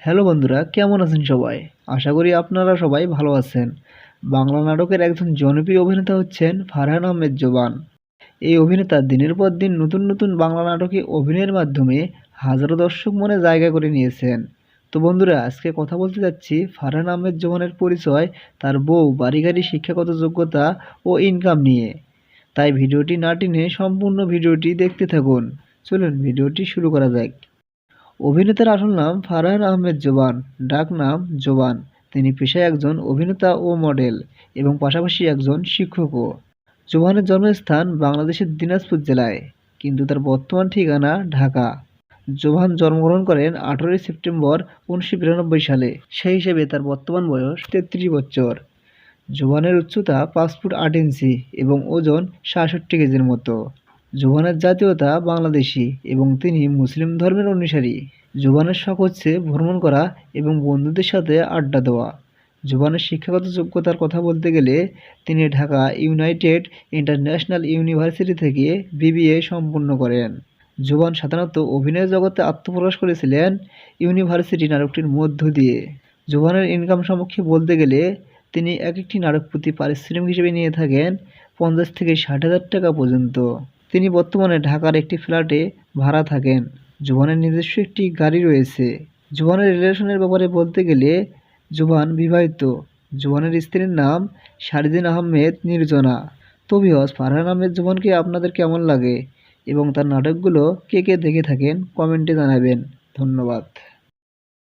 Hello বন্ধুরা, কেমন আছেন সবাই? আশা করি আপনারা সবাই ভালো আছেন। বাংলা নাটকের একজন জনপ্রিয় অভিনেতা হচ্ছেন ফারহান আহমেদ জোবান। এই অভিনেতা দিনের পর দিন নতুন নতুন বাংলা নাটকে অভিনয়ের মাধ্যমে হাজারো দর্শক মনে জায়গা করে নিয়েছেন। তো বন্ধুরা, আজকে কথা বলতে যাচ্ছি ফারহান আহমেদ জোবানের পরিচয়, তার বউ, বাড়ি গাড়ি, শিক্ষাগত যোগ্যতা ও ইনকাম নিয়ে। তাই ভিডিওটি না টেনে সম্পূর্ণ ভিডিওটি দেখতে থাকুন। চলুন ভিডিওটি শুরু করা যাক। অভিনেতার আসল নাম ফারহান আহমেদ জোবান, ডাক নাম জোবান। তিনি পেশায় একজন অভিনেতা ও মডেল এবং পাশাপাশি একজন শিক্ষকও। জোবানের জন্মস্থান বাংলাদেশের দিনাজপুর জেলায়, কিন্তু তার বর্তমান ঠিকানা ঢাকা। জোবান জন্মগ্রহণ করেন 18 সেপ্টেম্বর 1992 সালে। সেই হিসেবে তার বর্তমান বয়স 33 বছর। জোবানের উচ্চতা 5 ফুট 8 ইঞ্চি এবং ওজন 67 কেজির মতো। জোবানের জাতীয়তা বাংলাদেশী এবং তিনি মুসলিম ধর্মের অনুসারী। জোবানের শখ হচ্ছে ভ্রমণ করা এবং বন্ধুদের সাথে আড্ডা দেওয়া। জোবানের শিক্ষাগত যোগ্যতার কথা বলতে গেলে তিনি ঢাকা ইউনাইটেড ইন্টারন্যাশনাল ইউনিভার্সিটি থেকে বিবিএ সম্পন্ন করেন। জোবান সাধারণত অভিনয় জগতে আত্মপ্রকাশ করেছিলেন ইউনিভার্সিটি নাটকটির মধ্য দিয়ে। জোবানের ইনকাম সম্পর্কে বলতে গেলে তিনি এক একটি নাটক প্রতি পারিশ্রমিক হিসেবে নিয়ে থাকেন 50 থেকে 60 হাজার টাকা পর্যন্ত। তিনি বর্তমানে ঢাকার একটি ফ্ল্যাটে ভাড়া থাকেন। জোবানের নিজস্ব একটি গাড়ি রয়েছে। জোবানের রিলেশনের ব্যাপারে বলতে গেলে জোবান বিবাহিত। জোবানের স্ত্রীর নাম শারজিন আহমেদ নির্জনা। তো ভিউয়ার্স, ফারহান আহমেদ জোবানকে আপনাদের কেমন লাগে এবং তার নাটকগুলো কে কে দেখে থাকেন কমেন্টে জানাবেন। ধন্যবাদ।